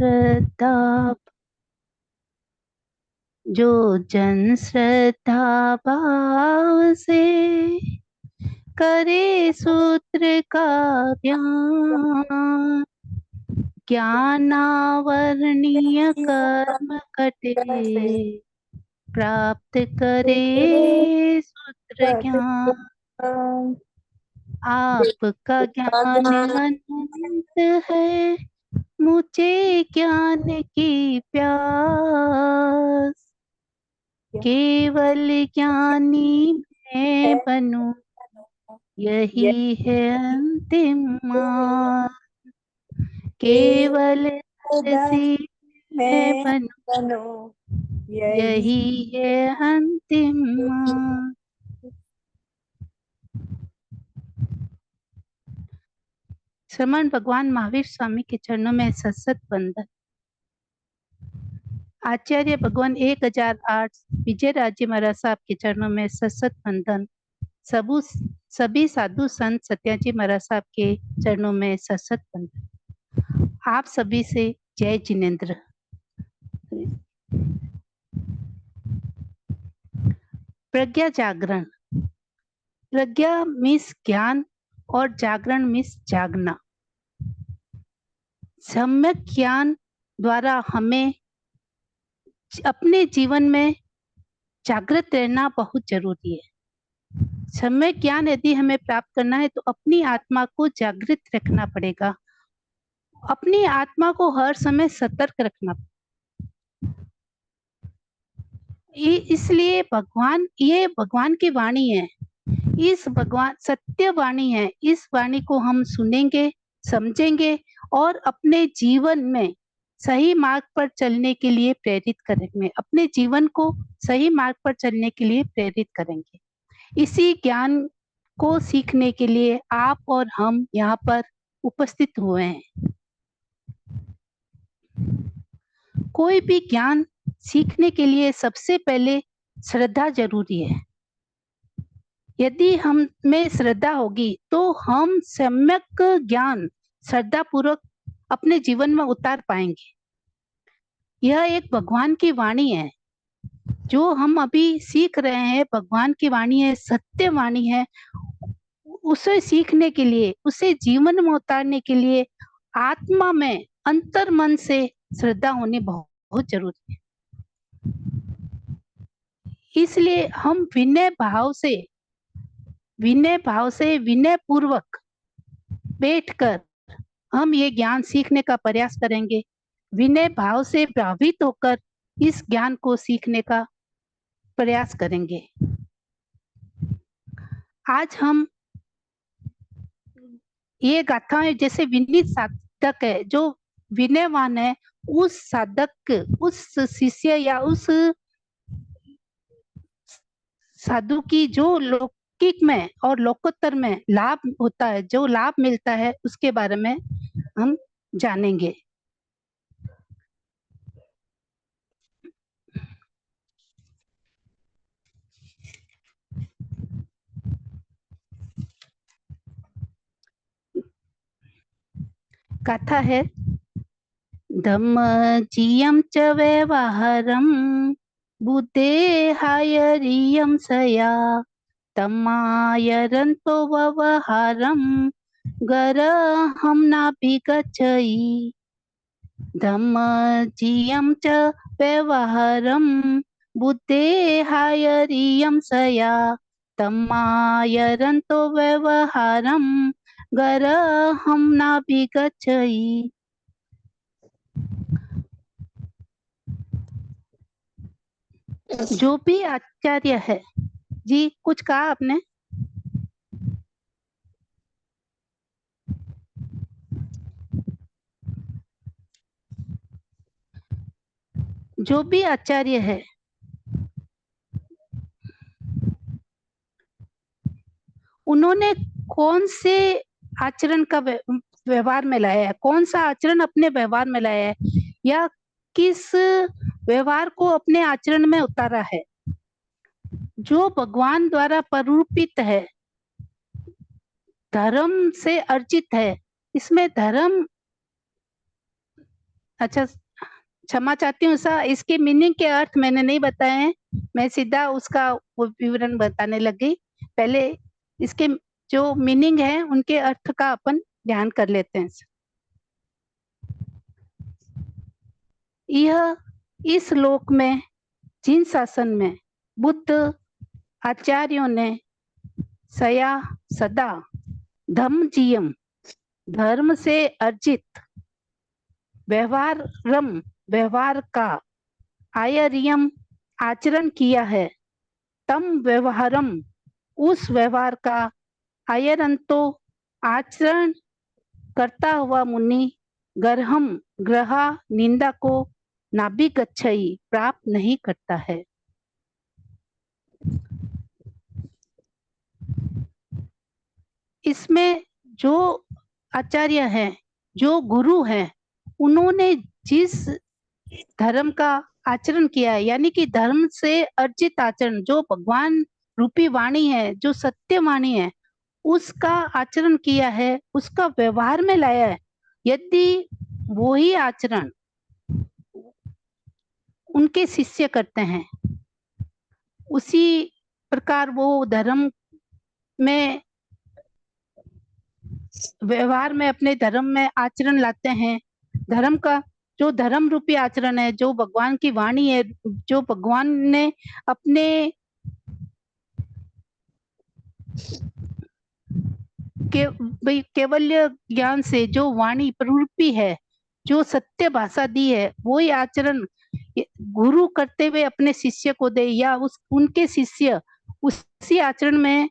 श्रद्धा, जो जन श्रद्धा भाव से करे सूत्र का ध्यान, ज्ञानावरणीय कर्म कटे, प्राप्त करे सूत्र ज्ञान। आपका ज्ञान अनंत है, मुझे ज्ञान की प्यास, केवल ज्ञानी मैं बनूं, यही है अंतिम मार्ग। केवल दर्शी मैं बनूं, यही है अंतिम मार्ग। श्रीमान भगवान महावीर स्वामी के चरणों में सतसत वंदन। आचार्य भगवान 1008 विजय राज्य महाराज साहब के चरणों में सतसत वंदन। सभी साधु संत सत्याजी महाराज साहब के चरणों में सतसत वंदन। आप सभी से जय जिनेन्द्र। प्रज्ञा जागरण। प्रज्ञा मीन्स ज्ञान और जागरण मीन्स जागना। सम्यक ज्ञान द्वारा हमें अपने जीवन में जागृत रहना बहुत जरूरी है। सम्यक ज्ञान यदि हमें प्राप्त करना है तो अपनी आत्मा को जागृत रखना पड़ेगा, अपनी आत्मा को हर समय सतर्क रखना। इसलिए ये भगवान की वाणी है, इस भगवान सत्य वाणी है। इस वाणी को हम सुनेंगे, समझेंगे और अपने जीवन में सही मार्ग पर चलने के लिए प्रेरित करेंगे, अपने जीवन को सही मार्ग पर चलने के लिए प्रेरित करेंगे। इसी ज्ञान को सीखने के लिए आप और हम यहाँ पर उपस्थित हुए हैं। कोई भी ज्ञान सीखने के लिए सबसे पहले श्रद्धा जरूरी है। यदि हम में श्रद्धा होगी तो हम सम्यक ज्ञान श्रद्धा पूर्वक अपने जीवन में उतार पाएंगे। यह एक भगवान की वाणी है, जो हम अभी सीख रहे हैं भगवान की वाणी है, सत्य वाणी है। उसे सीखने के लिए, उसे जीवन में उतारने के लिए आत्मा में अंतर मन से श्रद्धा होनी बहुत जरूरी है। इसलिए हम विनय पूर्वक बैठकर हम ये ज्ञान सीखने का प्रयास करेंगे। विनय भाव से प्रभावित होकर इस ज्ञान को सीखने का प्रयास करेंगे। आज हम ये गाथाएं, जैसे विनीत साधक है, जो विनयवान है, उस साधक, उस शिष्य या उस साधु की जो लौकिक में और लोकोत्तर में लाभ होता है, जो लाभ मिलता है, उसके बारे में हम जानेंगे। कथा है, धम्मचीयं च व्यवहारं बुद्धेहायरियं सया, तम्मायरन्तो व्यवहारं गरहं नाभिगच्छयि। धम्मचीयं च व्यवहारं बुद्धेहायरियं सया, तम्मायरन्तो व्यवहारं गरहं नाभिगच्छयि। जो भी आचार्य है जी, कुछ कहा आपने? जो भी आचार्य है उन्होंने कौन से आचरण का व्यवहार में लाया है, कौन सा आचरण अपने व्यवहार में लाया है, या किस व्यवहार को अपने आचरण में उतारा है, जो भगवान द्वारा प्ररूपित है, धर्म से अर्जित है। इसमें धर्म अच्छा, क्षमा चाहती हूँ सर, इसके मीनिंग के अर्थ मैंने नहीं बताए हैं, मैं सीधा उसका वो विवरण बताने लग गई। पहले इसके जो मीनिंग है उनके अर्थ का अपन ध्यान कर लेते हैं। यह इस श्लोक में जिन शासन में बुद्ध आचार्यों ने सया सदा धम्मजीयम धर्म से अर्जित व्यवहार का आयरियम आचरण किया है, तम व्यवहारम उस व्यवहार का आयरंतो आचरण करता हुआ मुनि गर्हम ग्रहा निंदा को नाभिगच्छई प्राप्त नहीं करता है। इसमें जो आचार्य हैं, जो गुरु हैं, उन्होंने जिस धर्म का आचरण किया है, यानी कि धर्म से अर्जित आचरण, जो भगवान रूपी वाणी है, जो सत्य वाणी है, उसका आचरण किया है, उसका व्यवहार में लाया है। यदि वही आचरण उनके शिष्य करते हैं, उसी प्रकार वो धर्म में व्यवहार में अपने धर्म में आचरण लाते हैं, धर्म का जो धर्म रूपी आचरण है, जो भगवान की वाणी है, जो भगवान ने अपने केवल्य ज्ञान से जो वाणी प्ररूपी है, जो सत्य भाषा दी है, वही आचरण गुरु करते हुए अपने शिष्य को दे, या उनके शिष्य उसी आचरण में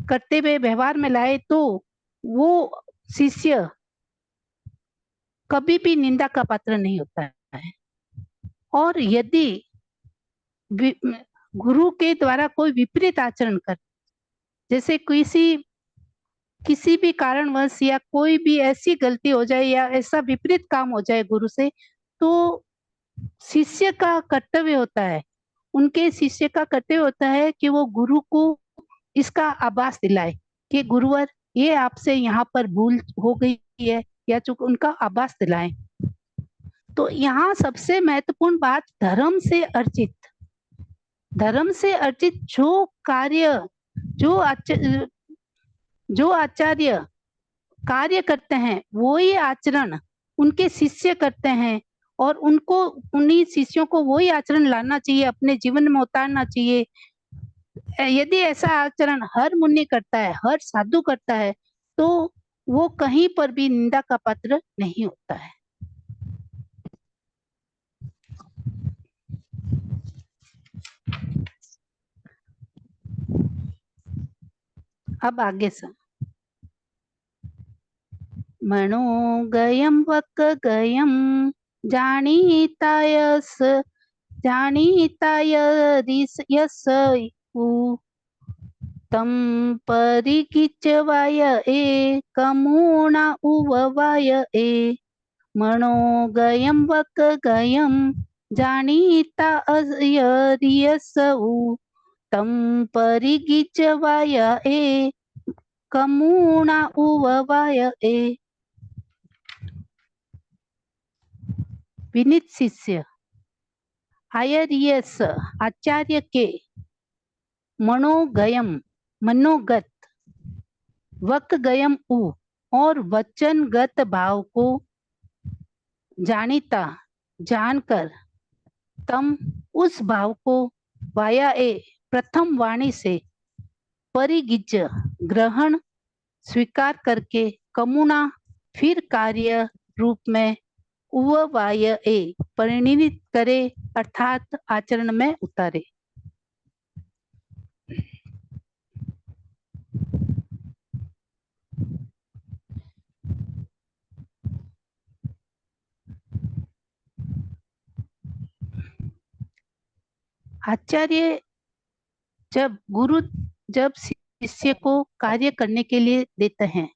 करते हुए व्यवहार में लाए, तो वो शिष्य कभी भी निंदा का पात्र नहीं होता है। और यदि गुरु के द्वारा कोई विपरीत आचरण कर, जैसे किसी भी कारणवश या कोई भी ऐसी गलती हो जाए या ऐसा विपरीत काम हो जाए गुरु से, तो शिष्य का कर्तव्य होता है, उनके शिष्य का कर्तव्य होता है कि वो गुरु को इसका आभास दिलाए कि गुरुवर ये आपसे यहाँ पर भूल हो गई है या चूक, उनका आभास दिलाए। तो यहाँ सबसे महत्वपूर्ण बात धर्म से अर्जित जो कार्य, जो आचार्य कार्य करते हैं, वो ही आचरण उनके शिष्य करते हैं, और उनको उन्हीं शिष्यों को वही आचरण लाना चाहिए, अपने जीवन में उतारना चाहिए। यदि ऐसा आचरण हर मुनि करता है, हर साधु करता है, तो वो कहीं पर भी निंदा का पात्र नहीं होता है। अब आगे से मनो गयम वक गयम जानीताय यस तम परिकिचवाय कमुणा उववाय मनो गयम वक गयम जानीता तम परिकिचवाय कमुणा उववाय विनीत शिष्य आयरियस आचार्य के मनोगत वक गयम उ और वचनगत भाव को जानीता जानकर तम उस भाव को वाया प्रथम वाणी से परिगिज ग्रहण स्वीकार करके कमुना फिर कार्य रूप में उववाय परिणित करे, अर्थात आचरण में उतारे। आचार्य गुरु जब शिष्य को कार्य करने के लिए देते हैं,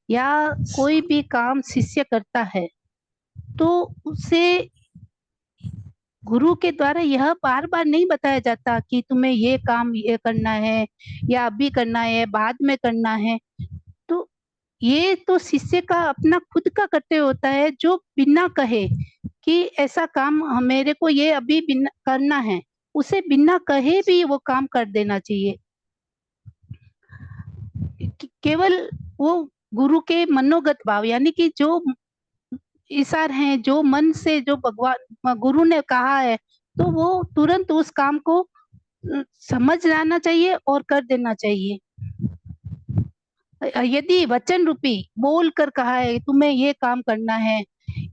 या कोई भी काम शिष्य करता है, तो उसे गुरु के द्वारा यह बार बार नहीं बताया जाता कि तुम्हें ये काम ये करना है, या अभी करना है, बाद में करना है। तो ये तो शिष्य का अपना खुद का कर्तव्य होता है, जो बिना कहे कि ऐसा काम मेरे को ये अभी बिना करना है, उसे बिना कहे भी वो काम कर देना चाहिए। केवल वो गुरु के मनोगत भाव, यानी कि जो इशार हैं, जो मन से जो भगवान गुरु ने कहा है, तो वो तुरंत उस काम को समझ जाना चाहिए और कर देना चाहिए। यदि वचन रूपी बोल कर कहा है तुम्हें ये काम करना है,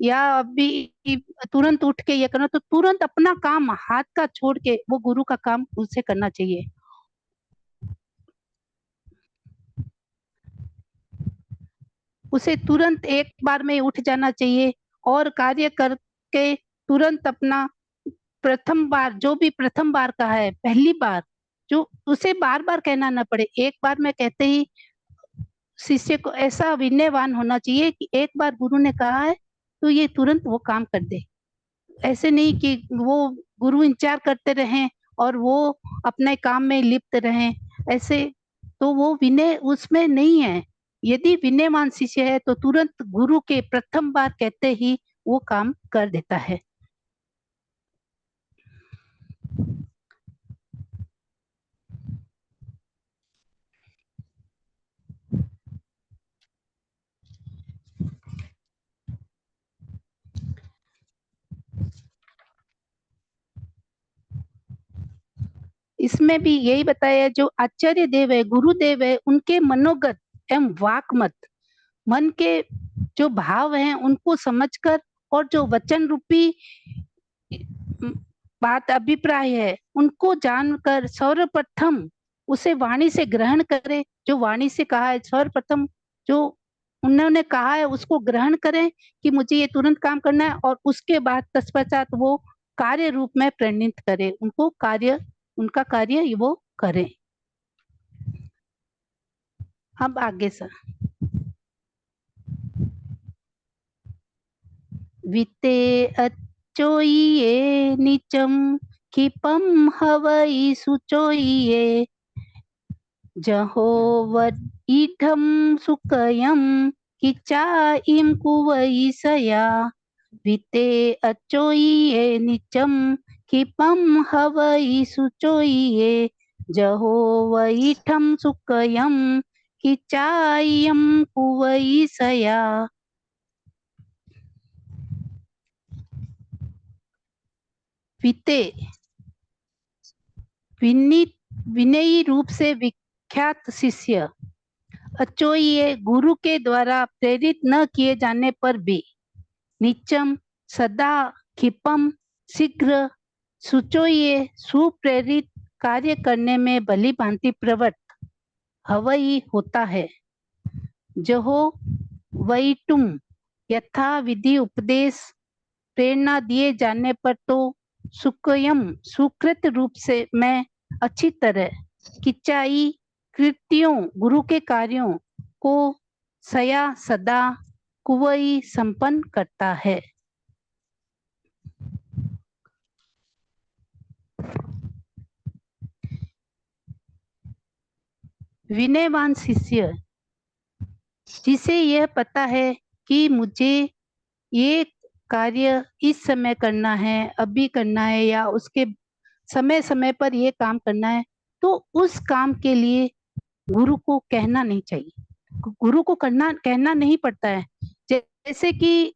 या अभी तुरंत उठ के ये करना, तो तुरंत अपना काम हाथ का छोड़ के वो गुरु का काम उसे करना चाहिए। उसे तुरंत एक बार में उठ जाना चाहिए और कार्य करके तुरंत अपना प्रथम बार, जो भी प्रथम बार कहा है, पहली बार, जो उसे बार बार कहना ना पड़े, एक बार में कहते ही शिष्य को ऐसा विनयवान होना चाहिए कि एक बार गुरु ने कहा है तो ये तुरंत वो काम कर दे। ऐसे नहीं कि वो गुरु इंतजार करते रहें और वो अपने काम में लिप्त रहें, ऐसे तो वो विनय उसमें नहीं है। यदि विनयवान शिष्य है तो तुरंत गुरु के प्रथम बार कहते ही वो काम कर देता है। इसमें भी यही बताया, जो आचार्य देव है, गुरुदेव है, उनके मनोगत एवं वाकमत, मन के जो भाव हैं उनको समझकर, और जो वचन रूपी बात अभिप्राय है उनको जानकर सर्वप्रथम उसे वाणी से ग्रहण करे। जो वाणी से कहा है, सर्वप्रथम जो उन्होंने कहा है उसको ग्रहण करें कि मुझे ये तुरंत काम करना है, और उसके बाद तत्पश्चात वो कार्य रूप में परिणित करे, उनको कार्य, उनका कार्य वो करें। अब आगे सर, विते अच्चोइये नीचम क्षिपम हवई सुचोइये, जहो वडीठम सुकयम किचाइम कुवैसया, विते अच्चोइये नीचम क्षिपम हवई सुचोइये, जहो वईठम सुकयम किचाइम कुवैसया। विते विनयी रूप से विख्यात शिष्य, अचोइये गुरु के द्वारा प्रेरित न किए जाने पर भी, निचम सदा, क्षिपम शीघ्र, सुचोइये सुप्रेरित कार्य करने में भली भांति प्रवृत्त, हवई होता है, जहो वैटुम यथा विधि उपदेश प्रेरणा दिए जाने पर तो सुकयम सुकृत रूप से मैं अच्छी तरह किचाई कृत्यों गुरु के कार्यों को सया सदा कुवई संपन्न करता है। विनयवान शिष्य, जिसे यह पता है कि मुझे ये कार्य इस समय करना है, अभी करना है, या उसके समय समय पर ये काम करना है, तो उस काम के लिए गुरु को कहना नहीं चाहिए, गुरु को कहना नहीं पड़ता है। जैसे कि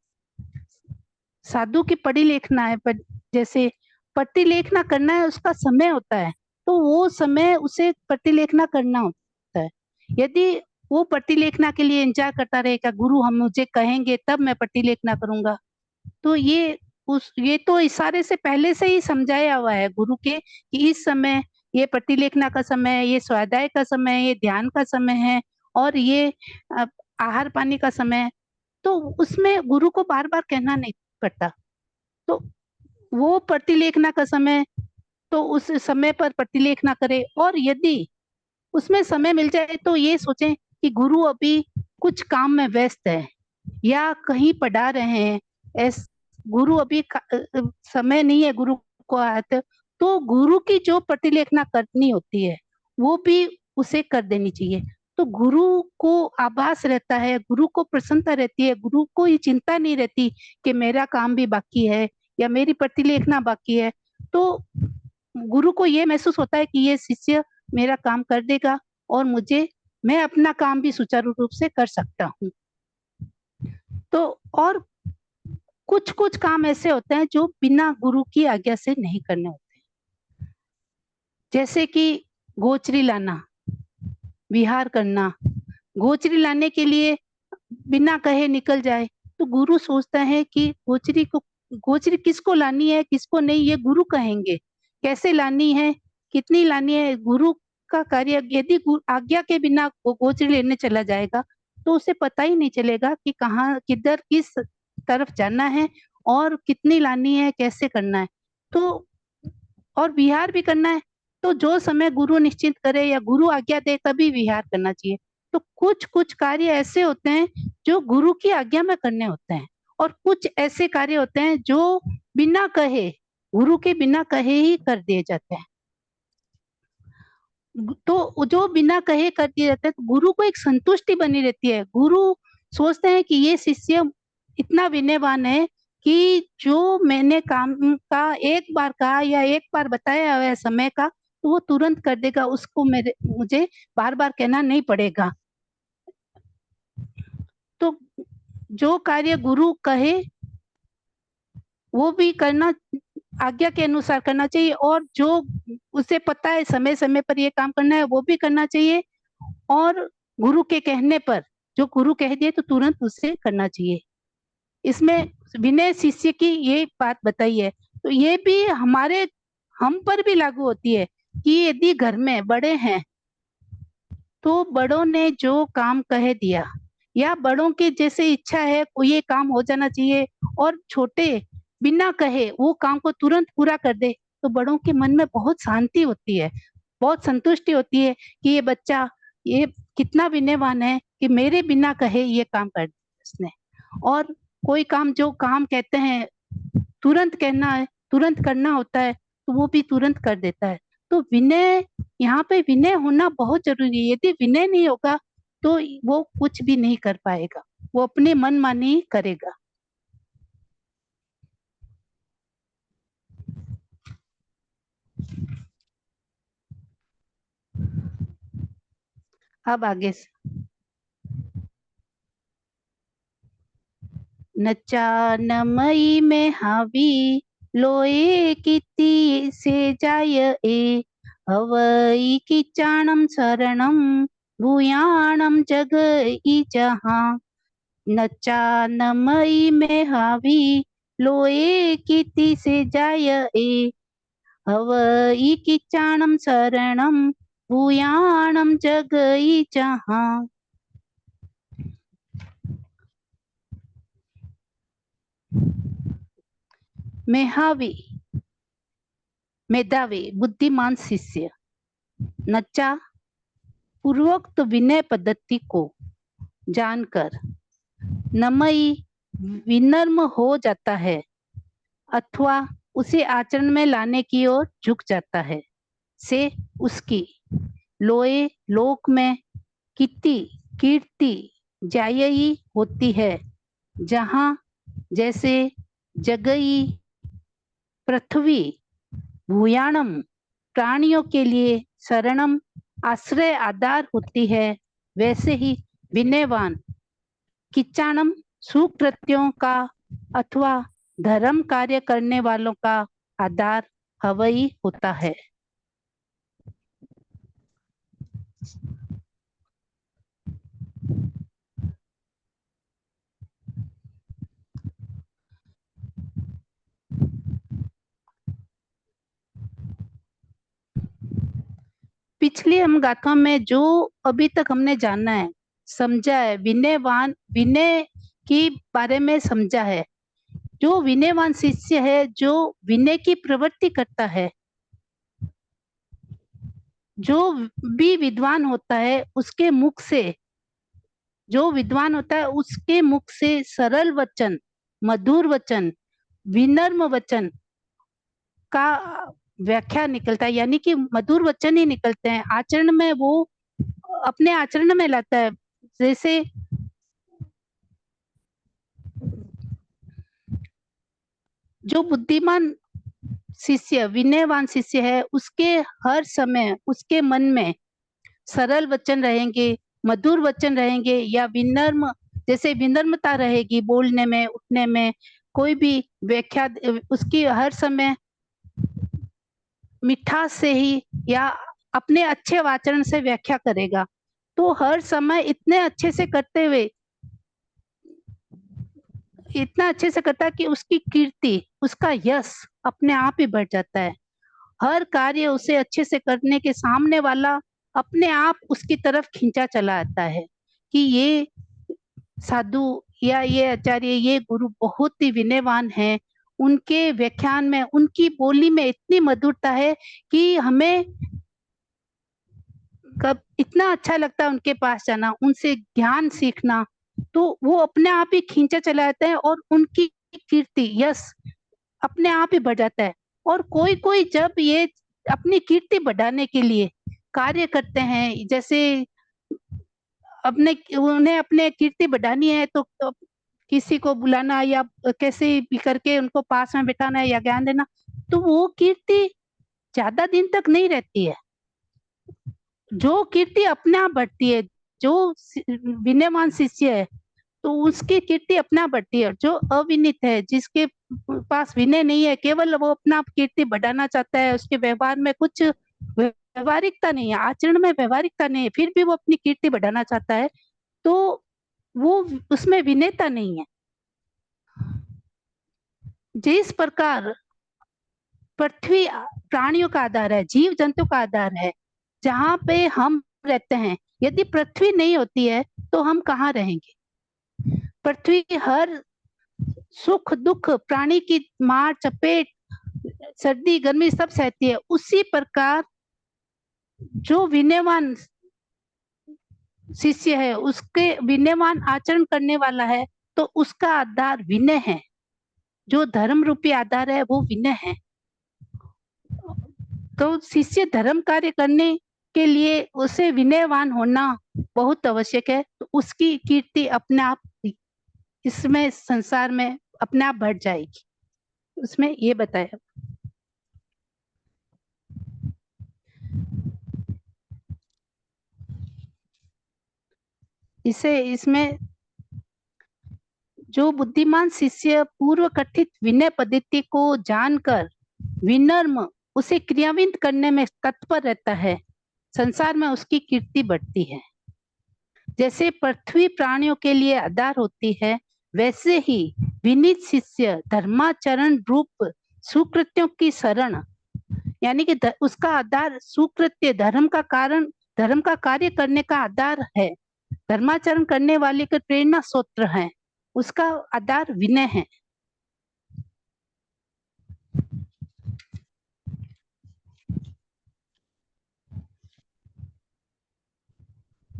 साधु की पढ़ी लिखना है, पर जैसे पढ़ी लिखना करना है, उसका समय होता है, तो वो समय उसे पढ़ी लिखना करना होता है। यदि वो पढ़ी लिखना के लिए इंतजार करता रहेगा, गुरु हम मुझे कहेंगे तब मैं पढ़ी लिखना करूंगा, तो ये तो इशारे से पहले से ही समझाया हुआ है गुरु के कि इस समय ये पढ़ी लिखना का समय है, ये स्वाध्याय का समय है, ये ध्यान का समय है, और ये आहार पानी का समय है। तो उसमें गुरु को बार बार कहना नहीं पड़ता। तो वो पढ़ी लिखना का समय, तो उस समय पर पढ़ी लिखना करे, और यदि उसमें समय मिल जाए तो ये सोचें कि गुरु अभी कुछ काम में व्यस्त है या कहीं पढ़ा रहे हैं, ऐस गुरु अभी समय नहीं है गुरु को आते, तो गुरु की जो प्रतिलेखना करनी होती है वो भी उसे कर देनी चाहिए। तो गुरु को आभास रहता है, गुरु को प्रसन्नता रहती है, गुरु को ये चिंता नहीं रहती कि मेरा काम भी बाकी है या मेरी प्रतिलेखना बाकी है। तो गुरु को ये महसूस होता है कि ये शिष्य मेरा काम कर देगा और मैं अपना काम भी सुचारू रूप से कर सकता हूँ। तो और कुछ कुछ काम ऐसे होते हैं जो बिना गुरु की आज्ञा से नहीं करने होते, जैसे कि गोचरी लाना, विहार करना। गोचरी लाने के लिए बिना कहे निकल जाए तो गुरु सोचता है कि गोचरी किसको लानी है, किसको नहीं, ये गुरु कहेंगे। कैसे लानी है, कितनी लानी है, गुरु का कार्य। यदि आज्ञा के बिना वो गोचरी लेने चला जाएगा तो उसे पता ही नहीं चलेगा कि कहाँ, किधर, किस तरफ जाना है और कितनी लानी है, कैसे करना है। तो और विहार भी करना है तो जो समय गुरु निश्चित करे या गुरु आज्ञा दे तभी विहार करना चाहिए। तो कुछ कुछ कार्य ऐसे होते हैं जो गुरु की आज्ञा में करने होते हैं और कुछ ऐसे कार्य होते हैं जो बिना कहे, गुरु के बिना कहे ही कर दिए जाते हैं। तो जो बिना कहे कर दिए जाते हैं तो गुरु को एक संतुष्टि बनी रहती है। गुरु सोचते हैं कि ये शिष्य इतना विनयवान है कि जो मैंने काम का एक बार कहा या एक बार बताया हुआ है समय का तो वो तुरंत कर देगा, उसको मुझे बार बार कहना नहीं पड़ेगा। तो जो कार्य गुरु कहे वो भी करना, आज्ञा के अनुसार करना चाहिए, और जो उसे पता है समय समय पर ये काम करना है वो भी करना चाहिए। और गुरु के कहने पर जो गुरु कह दिए तो तुरंत उसे करना चाहिए। इसमें विनय शिष्य की ये बात बताई है। तो ये भी हम पर भी लागू होती है कि यदि घर में बड़े हैं तो बड़ों ने जो काम कह दिया या बड़ों की जैसे इच्छा है ये काम हो जाना चाहिए और छोटे बिना कहे वो काम को तुरंत पूरा कर दे तो बड़ों के मन में बहुत शांति होती है, बहुत संतुष्टि होती है कि ये बच्चा ये कितना विनयवान है कि मेरे बिना कहे ये काम कर दिया उसने। और कोई काम जो काम कहते हैं तुरंत कहना है, तुरंत करना होता है तो वो भी तुरंत कर देता है। तो विनय, यहाँ पे विनय होना बहुत जरूरी है। यदि विनय नहीं होगा तो वो कुछ भी नहीं कर पाएगा, वो अपने मन मानी करेगा। अब आगे से नचा नमई में हावी लोए कीति से जाय ए हवई किचाणम शरणम भूयाणम जग ई जहाँ। नचा नमई में हावी लोए कीति से जाय ए हवई किचाणम शरणम भूयाणम जग ई जहाँ। मेहावी, मेधावी, बुद्धिमान शिष्य नचा पूर्वोक्त विनय पद्धति को जानकर नमई विनम्र हो जाता है अथवा उसे आचरण में लाने की ओर झुक जाता है। से उसकी लोए लोक में कीर्ति जायई होती है, जहाँ जैसे जगई पृथ्वी भूयाणम प्राणियों के लिए शरणम आश्रय आधार होती है, वैसे ही विनयवान किच्चाणम सुकृत्यों का अथवा धर्म कार्य करने वालों का आधार हवई होता है। पिछली हम गाथा में जो अभी तक हमने जाना है, समझा है, विनय के बारे में समझा है। जो विनयवान शिष्य है, जो विनय की प्रवृत्ति करता है, जो भी विद्वान होता है उसके मुख से, जो विद्वान होता है उसके मुख से सरल वचन, मधुर वचन, विनम्र वचन का व्याख्या निकलता है, यानी कि मधुर वचन ही निकलते हैं। आचरण में वो अपने आचरण में लाता है। जैसे जो बुद्धिमान शिष्य, विनयवान शिष्य है, उसके हर समय उसके मन में सरल वचन रहेंगे, मधुर वचन रहेंगे, या विनम्र, जैसे विनम्रता रहेगी बोलने में, उठने में, कोई भी व्याख्या उसकी हर समय मिठास से ही या अपने अच्छे आचरण से व्याख्या करेगा। तो हर समय इतने अच्छे से करते हुए, इतना अच्छे से करता है कि उसकी कीर्ति, उसका यश अपने आप ही बढ़ जाता है। हर कार्य उसे अच्छे से करने के सामने वाला अपने आप उसकी तरफ खींचा चला आता है कि ये साधु या ये आचार्य, ये गुरु बहुत ही विनयवान है। उनके व्याख्यान में, उनकी बोली में इतनी मधुरता है कि हमें कब इतना अच्छा लगता है उनके पास जाना, उनसे ज्ञान सीखना। तो वो अपने आप ही खींचा चला जाता है और उनकी कीर्ति, यश अपने आप ही बढ़ जाता है। और कोई कोई जब ये अपनी कीर्ति बढ़ाने के लिए कार्य करते हैं, जैसे अपने उन्हें अपने कीर्ति बढ़ानी है, तो किसी को बुलाना या कैसे भी करके उनको पास में बिठाना है या ज्ञान देना, तो वो कीर्ति ज्यादा दिन तक नहीं रहती है। जो कीर्ति अपने आप बढ़ती है, जो विनयवान शिष्य है, तो उसकी कीर्ति अपना बढ़ती है। जो अविनित है, जिसके पास विनय नहीं है, केवल वो अपना कीर्ति बढ़ाना चाहता है, उसके व्यवहार में कुछ व्यवहारिकता नहीं है, आचरण में व्यवहारिकता नहीं है, फिर भी वो अपनी कीर्ति बढ़ाना चाहता है, तो वो उसमें विनयता नहीं है। जिस प्रकार पृथ्वी प्राणियों का आधार है, जीव जंतु का आधार है, जहाँ पे हम रहते हैं, यदि पृथ्वी नहीं होती है तो हम कहाँ रहेंगे। पृथ्वी हर सुख दुख, प्राणी की मार चपेट, सर्दी गर्मी सब सहती है। उसी प्रकार जो विनयवान शिष्य है, उसके विनयवान आचरण करने वाला है, तो उसका आधार विनय है। जो धर्म रूपी आधार है वो विनय है। तो शिष्य धर्म कार्य करने के लिए उसे विनयवान होना बहुत आवश्यक है। तो उसकी कीर्ति अपने आप इसमें संसार में अपने आप बढ़ जाएगी। उसमें ये बताया। इसे इसमें जो बुद्धिमान शिष्य पूर्व कथित विनय पद्धति को जानकर विनम्र उसे क्रियान्वित करने में तत्पर रहता है, संसार में उसकी कीर्ति बढ़ती है। जैसे पृथ्वी प्राणियों के लिए आधार होती है, वैसे ही विनीत शिष्य धर्माचरण रूप सुकृत्यों की शरण, यानी कि उसका आधार सुकृत्य, धर्म का कारण, धर्म का कार्य करने का आधार है। धर्माचरण करने वाले के प्रेरणा सूत्र है, उसका आधार विनय है।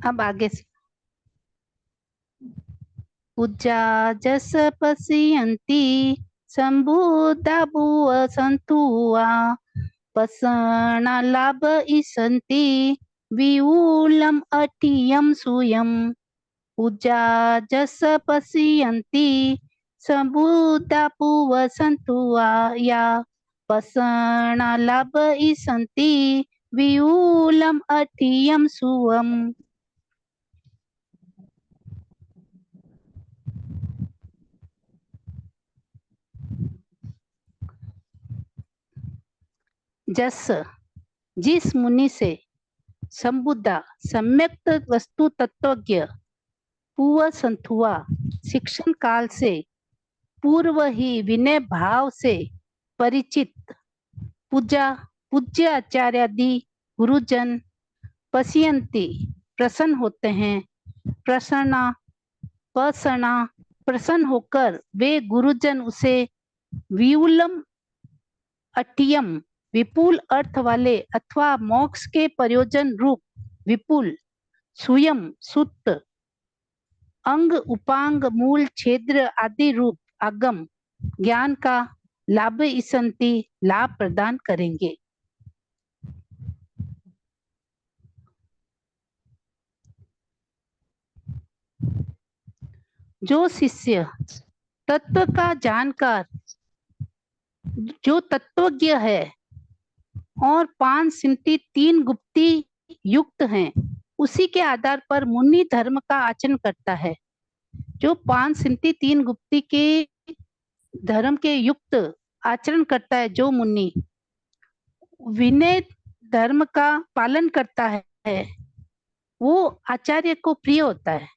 अब आगे से पूजा जस पश्यन्ति संबुद्धा भुव संतुआ पसना लाभ इसन्ति विऊलम अटियम सुयम। पूजा जस पश्यन्ति संबुद्धा भुव संतुआ या पसना लाभ इसन्ति विऊलम अटियम सुयम। जस जिस मुनि से संबुद्धा सम्यक वस्तु तत्वज्ञ पूर्व संतुआ शिक्षण काल से पूर्व ही विनय भाव से परिचित पूजा पूज्य आचार्यादि गुरुजन पश्यन्ति प्रसन्न होते हैं, प्रसन्ना पसना प्रसन्न होकर वे गुरुजन उसे विउलम अटियम विपुल अर्थ वाले अथवा मोक्ष के प्रयोजन रूप विपुल सुयम सुत अंग उपांग मूल छेद्र आदि रूप आगम ज्ञान का लाभ इसंति लाभ प्रदान करेंगे। जो शिष्य तत्व का जानकार, जो तत्वज्ञ है और 5 सिमटी 3 गुप्ती युक्त हैं, उसी के आधार पर मुनि धर्म का आचरण करता है। जो 5 सिमटी 3 गुप्ती के धर्म के युक्त आचरण करता है, जो मुनि विनय धर्म का पालन करता है, वो आचार्य को प्रिय होता है।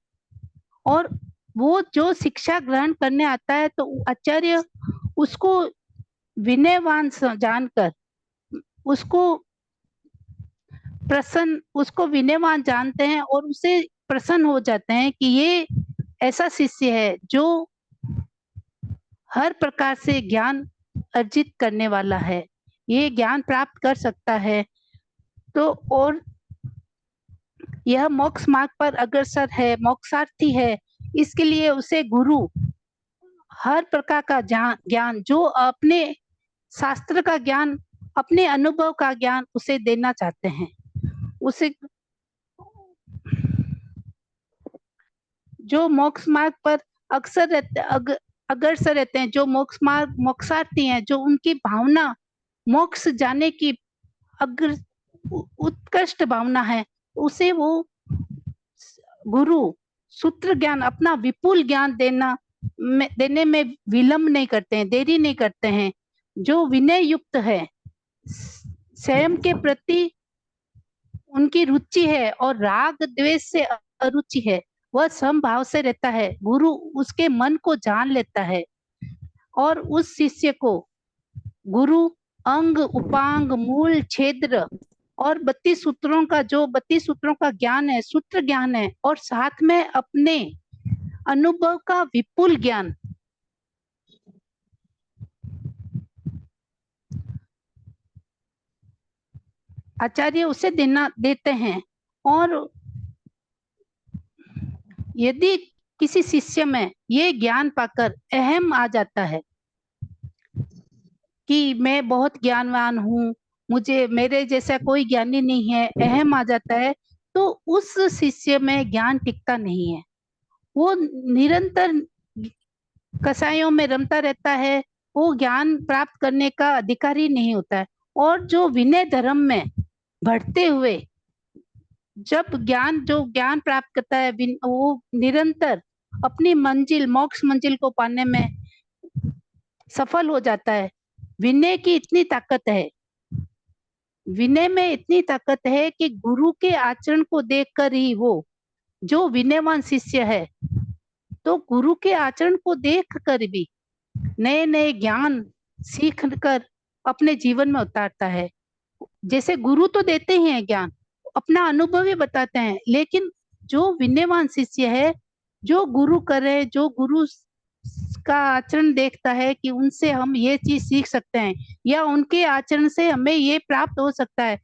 और वो जो शिक्षा ग्रहण करने आता है तो आचार्य उसको विनयवान जानकर उसको विनयवान जानते हैं और उसे प्रसन्न हो जाते हैं कि ये ऐसा शिष्य है जो हर प्रकार से ज्ञान अर्जित करने वाला है, ये ज्ञान प्राप्त कर सकता है। तो और यह मोक्ष मार्ग पर अग्रसर है, मोक्षार्थी है, इसके लिए उसे गुरु हर प्रकार का ज्ञान, जो अपने शास्त्र का ज्ञान, अपने अनुभव का ज्ञान उसे देना चाहते हैं। उसे जो मोक्ष मार्ग पर अग्रसर रहते हैं, जो मोक्षार्थी हैं, जो उनकी भावना मोक्ष जाने की उत्कृष्ट भावना है, उसे वो गुरु सूत्र ज्ञान, अपना विपुल ज्ञान देने में विलंब नहीं करते हैं, देरी नहीं करते हैं। जो विनय युक्त है, स्वयं के प्रति उनकी रुचि है और राग द्वेष से अरुचि है, वह समभाव से रहता है। गुरु उसके मन को जान लेता है और उस शिष्य को गुरु अंग, उपांग, मूल, छेद्र और 32 सूत्रों का ज्ञान है, सूत्र ज्ञान है, और साथ में अपने अनुभव का विपुल ज्ञान आचार्य उसे देते हैं। और यदि किसी शिष्य में ये ज्ञान पाकर अहम आ जाता है कि मैं बहुत ज्ञानवान हूँ, मेरे जैसा कोई ज्ञानी नहीं है, अहम आ जाता है, तो उस शिष्य में ज्ञान टिकता नहीं है। वो निरंतर कसायों में रमता रहता है, वो ज्ञान प्राप्त करने का अधिकारी नहीं होता है। और जो विनय धर्म में बढ़ते हुए जब जो ज्ञान प्राप्त करता है, वो निरंतर अपनी मोक्ष मंजिल को पाने में सफल हो जाता है। विनय की इतनी ताकत है, विनय में इतनी ताकत है कि गुरु के आचरण को देखकर ही वो जो विनयवान शिष्य है, तो गुरु के आचरण को देख कर भी नए नए ज्ञान सीख कर अपने जीवन में उतारता है। जैसे गुरु तो देते ही हैं ज्ञान, अपना अनुभव ही बताते हैं, लेकिन जो विनयवान शिष्य है, जो गुरु करे, जो गुरु का आचरण देखता है कि उनसे हम ये चीज सीख सकते हैं या उनके आचरण से हमें ये प्राप्त हो सकता है,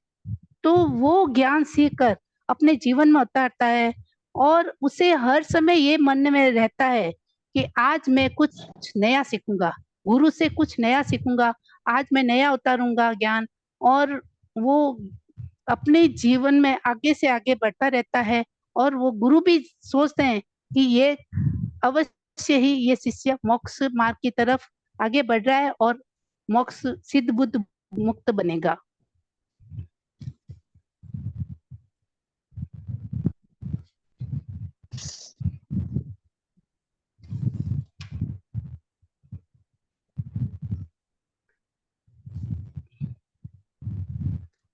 तो वो ज्ञान सीख कर अपने जीवन में उतारता है। और उसे हर समय ये मन में रहता है कि आज मैं कुछ नया सीखूंगा, गुरु से कुछ नया सीखूंगा, आज मैं नया उतारूंगा ज्ञान। और वो अपने जीवन में आगे से आगे बढ़ता रहता है। और वो गुरु भी सोचते हैं कि ये अवश्य ही ये शिष्य मोक्ष मार्ग की तरफ आगे बढ़ रहा है और मोक्ष सिद्ध बुद्ध मुक्त बनेगा।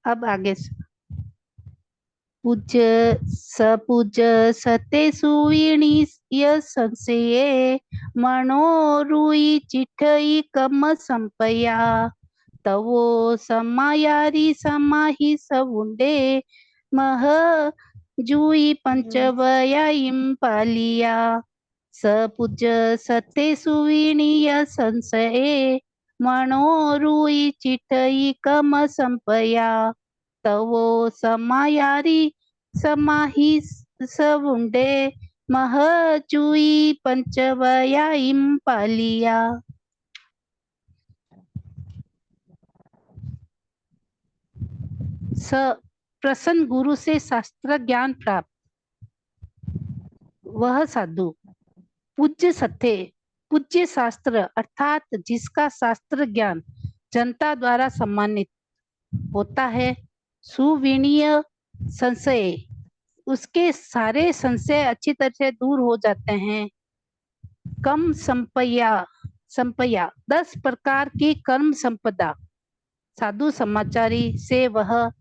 अब आगे पूज सते सुवीणी संशये मनोरुई चिठई कम संपया तवो समायारी समाहि सवुंडे मह जुई पंचवया पालिया सपूज सते सुवीणीय संशये मनोरुई चिठई कम संपया तवो समायारी समाहि सवुंडे महचुई पंचवया पालिया। प्रसन्न गुरु से शास्त्र ज्ञान प्राप्त वह साधु पूज्य सत्य, पूज्य शास्त्र अर्थात जिसका शास्त्र ज्ञान जनता द्वारा सम्मानित होता है। सुविनीय संशय, उसके सारे संशय अच्छी तरह से दूर हो जाते हैं। कम संपया 10 प्रकार की कर्म संपदा, साधु समाचारी से वह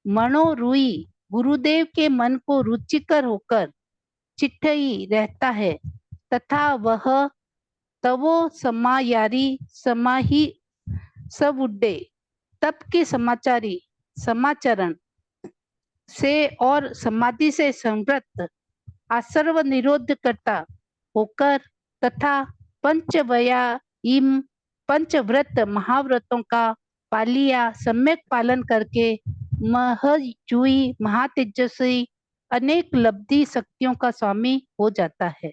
मनोरुई गुरुदेव के मन को रुचिकर होकर चिट्ठई रहता है, तथा वह तवो समायारी समाही सवुड्डे तप के समाचारी समाचरण से और समाधि से संवृत आसर्व निरोध करता होकर तथा पंचव्यायम पंचव्रत महाव्रतों का पालिया सम्यक पालन करके महजुई महातेजस्वी अनेक लब्धि शक्तियों का स्वामी हो जाता है।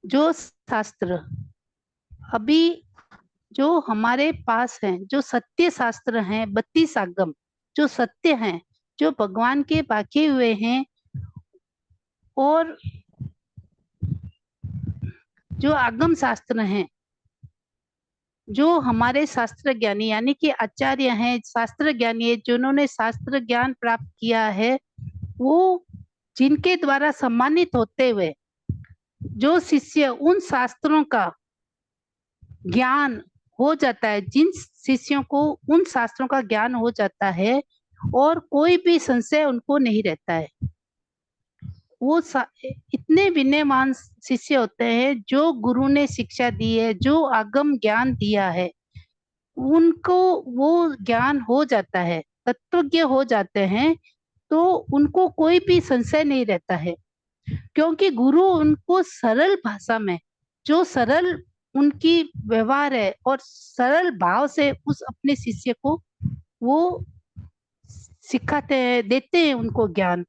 जो शास्त्र अभी जो हमारे पास हैं, जो सत्य शास्त्र हैं, 32 आगम जो सत्य हैं, जो भगवान के बाके हुए हैं, और जो आगम शास्त्र हैं, जो हमारे शास्त्र ज्ञानी यानी कि आचार्य हैं, शास्त्र ज्ञानी है, जिन्होंने शास्त्र ज्ञान प्राप्त किया है, वो जिनके द्वारा सम्मानित होते हुए जो शिष्य उन शास्त्रों का ज्ञान हो जाता है, जिन शिष्यों को उन शास्त्रों का ज्ञान हो जाता है और कोई भी संशय उनको नहीं रहता है, वो इतने विनयमान शिष्य होते हैं, जो गुरु ने शिक्षा दी है, जो आगम ज्ञान दिया है, उनको वो ज्ञान हो जाता है, तत्वज्ञ हो जाते हैं, तो उनको कोई भी संशय नहीं रहता है, क्योंकि गुरु उनको सरल भाषा में, जो सरल उनकी व्यवहार है और सरल भाव से उस अपने शिष्य को वो सिखाते हैं, देते हैं उनको ज्ञान।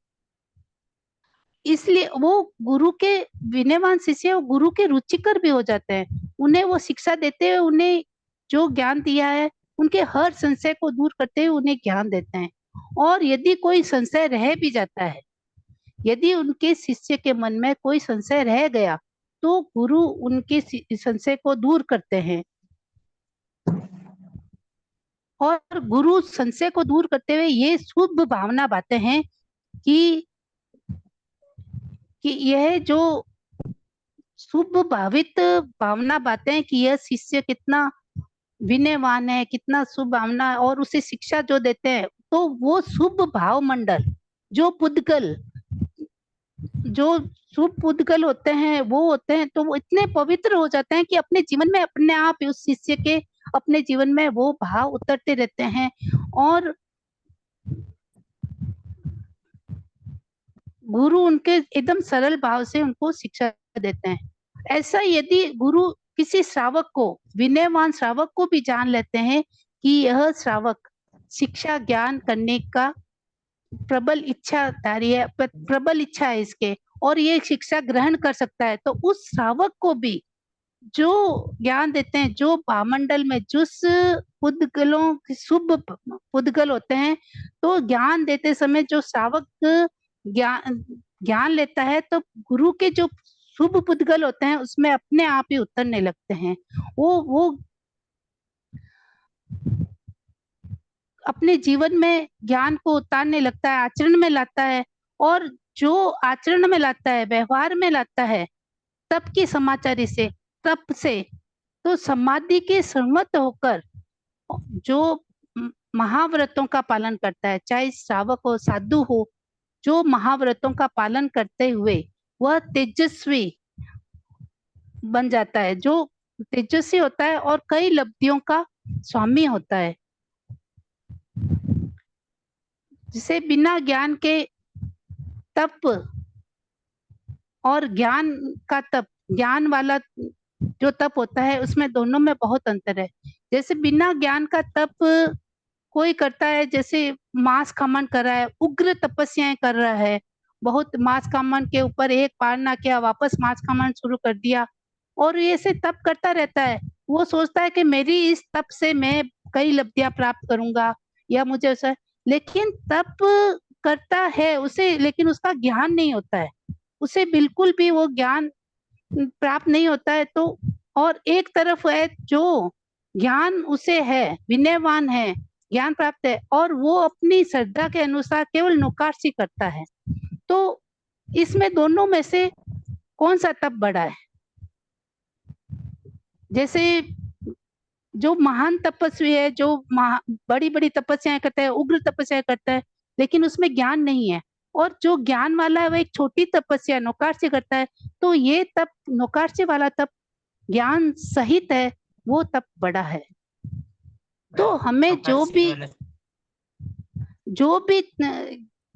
इसलिए वो गुरु के विनयवान शिष्य वो गुरु के रुचिकर भी हो जाते हैं, उन्हें वो शिक्षा देते हैं, उन्हें जो ज्ञान दिया है उनके हर संशय को दूर करते हुए उन्हें ज्ञान देते हैं। और यदि कोई संशय रह भी जाता है, यदि उनके शिष्य के मन में कोई संशय रह गया, तो गुरु उनके संशय को दूर करते हैं। और गुरु संशय को दूर करते हुए ये शुभ भावना बातें हैं कि यह जो शुभ भावित भावना बातें कि यह शिष्य कितना विनयवान है, कितना शुभ भावना, और उसे शिक्षा जो देते हैं, तो वो शुभ भाव मंडल जो पुद्गल, जो शुभ पुद्गल होते हैं, वो होते हैं, तो वो इतने पवित्र हो जाते हैं कि अपने जीवन में अपने आप उस शिष्य के अपने जीवन में वो भाव उतरते रहते हैं और गुरु उनके एकदम सरल भाव से उनको शिक्षा देते हैं। ऐसा यदि गुरु किसी श्रावक को, विनयवान श्रावक को भी जान लेते हैं कि यह श्रावक शिक्षा ज्ञान करने का प्रबल इच्छाधारी है, प्रबल इच्छा है इसके, और ये शिक्षा ग्रहण कर सकता है, तो उस श्रावक को भी जो ज्ञान देते हैं, जो भामंडल में जिस पुद्गलों शुभ पुद्गल होते हैं, तो ज्ञान देते समय जो श्रावक ज्ञान लेता है, तो गुरु के जो शुभ पुद्गल होते हैं उसमें अपने आप ही उतरने लगते हैं, वो अपने जीवन में ज्ञान को उतारने लगता है, आचरण में लाता है, और जो आचरण में लाता है, व्यवहार में लाता है, तप की समाचारी से, तप से, तो समाधि के संगत होकर जो महाव्रतों का पालन करता है, चाहे श्रावक हो साधु हो, जो महाव्रतों का पालन करते हुए वह तेजस्वी बन जाता है, जो तेजस्वी होता है और कई लब्धियों का स्वामी होता है, जिसे बिना ज्ञान के तप और ज्ञान का तप, ज्ञान वाला जो तप होता है उसमें दोनों में बहुत अंतर है। जैसे बिना ज्ञान का तप कोई करता है, जैसे मांस खमन कर रहा है, उग्र तपस्याएं कर रहा है, बहुत मांस खमन के ऊपर एक पार ना किया, वापस मांस खमन शुरू कर दिया, और ये ऐसे तप करता रहता है। वो सोचता है कि मेरी इस तप से मैं कई लब्धियां प्राप्त करूंगा या मुझे ऐसा, लेकिन तप करता है उसे, लेकिन उसका ज्ञान नहीं होता है, उसे बिल्कुल भी वो ज्ञान प्राप्त नहीं होता है। तो और एक तरफ है जो ज्ञान उसे है, विनयवान है, ज्ञान प्राप्त है, और वो अपनी श्रद्धा के अनुसार केवल नौकारसी करता है। तो इसमें दोनों में से कौन सा तप बड़ा है? जैसे जो महान तपस्वी है, जो बड़ी बड़ी तपस्याएं करता है, उग्र तपस्या करता है, लेकिन उसमें ज्ञान नहीं है, और जो ज्ञान वाला है वो एक छोटी तपस्या नौकार से करता है, तो ये तप, नौकार से वाला तप ज्ञान सहित है, वो तप बड़ा है। तो हमें जो भी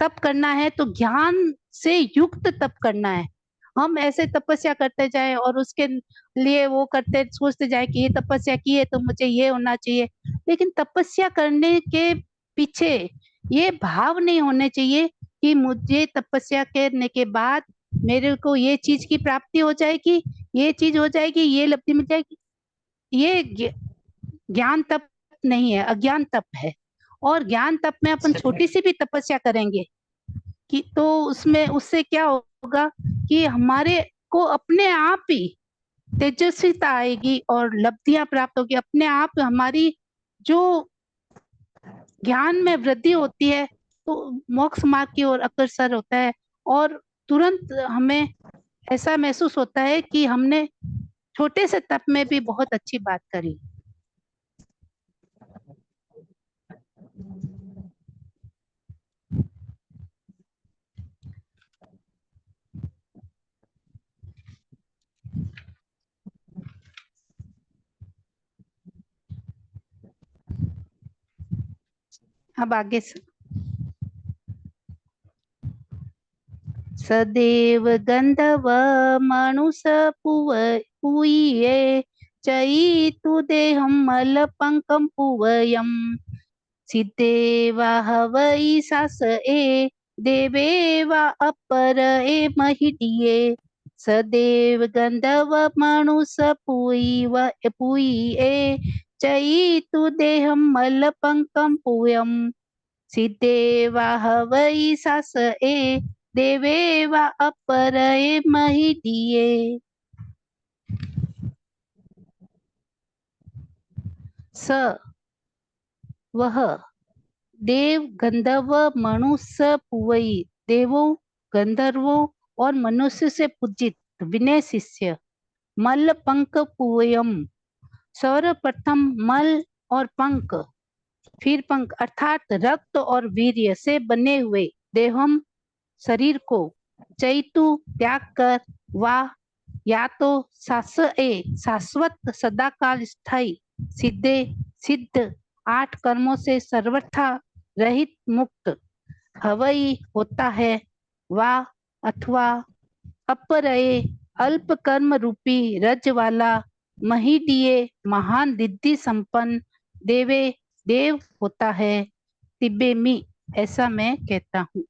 तप करना है तो ज्ञान से युक्त तप करना है। हम ऐसे तपस्या करते जाए और उसके लिए वो करते सोचते जाए कि ये तपस्या की है तो मुझे ये होना चाहिए, लेकिन तपस्या करने के पीछे ये भाव नहीं होने चाहिए कि मुझे तपस्या करने के बाद मेरे को ये चीज की प्राप्ति हो जाएगी, ये चीज हो जाएगी, ये लब्धि मिल जाएगी। ये ज्ञान तप नहीं है, अज्ञान तप है। और ज्ञान तप में अपन छोटी सी भी तपस्या करेंगे कि तो उसमें उससे क्या होगा कि हमारे को अपने आप ही तेजस्विता आएगी और लब्धियां प्राप्त होगी, अपने आप हमारी जो ज्ञान में वृद्धि होती है, तो मोक्ष मार्ग की ओर अग्रसर होता है, और तुरंत हमें ऐसा महसूस होता है कि हमने छोटे से तप में भी बहुत अच्छी बात करी। अब आगे सदेव गंधर्व मनुष पूये चयितु देहं मलपंकं पूवयम् सिद्धेवा हवै सास ए देवेवा अपर ए महिडिये सदेव गंधर्व मनुष पूये चयितु देहं मलपंकं पूयम् सिद्धेवा हवै सास ए देवेवा अपरये महिडिये। स वह देव गंधर्व मनुष्य पुवई, देवों गंधर्वों और मनुष्य से पूजित विनय शिष्य मल पंक पुवयम, सर्वप्रथम मल और पंख, फिर पंख अर्थात रक्त और वीर्य से बने हुए देहम शरीर को चैतु त्याग कर वाह या तो शाश्वत सदाकाल स्थायी सिद्धे सिद्ध 8 कर्मों से सर्वथा रहित मुक्त हवई होता है, वा अथवा अपरये अल्प कर्म रूपी रज वाला महिडिये महान रिद्धि संपन्न देवे देव होता है। तिब्बे मी, ऐसा मैं कहता हूँ।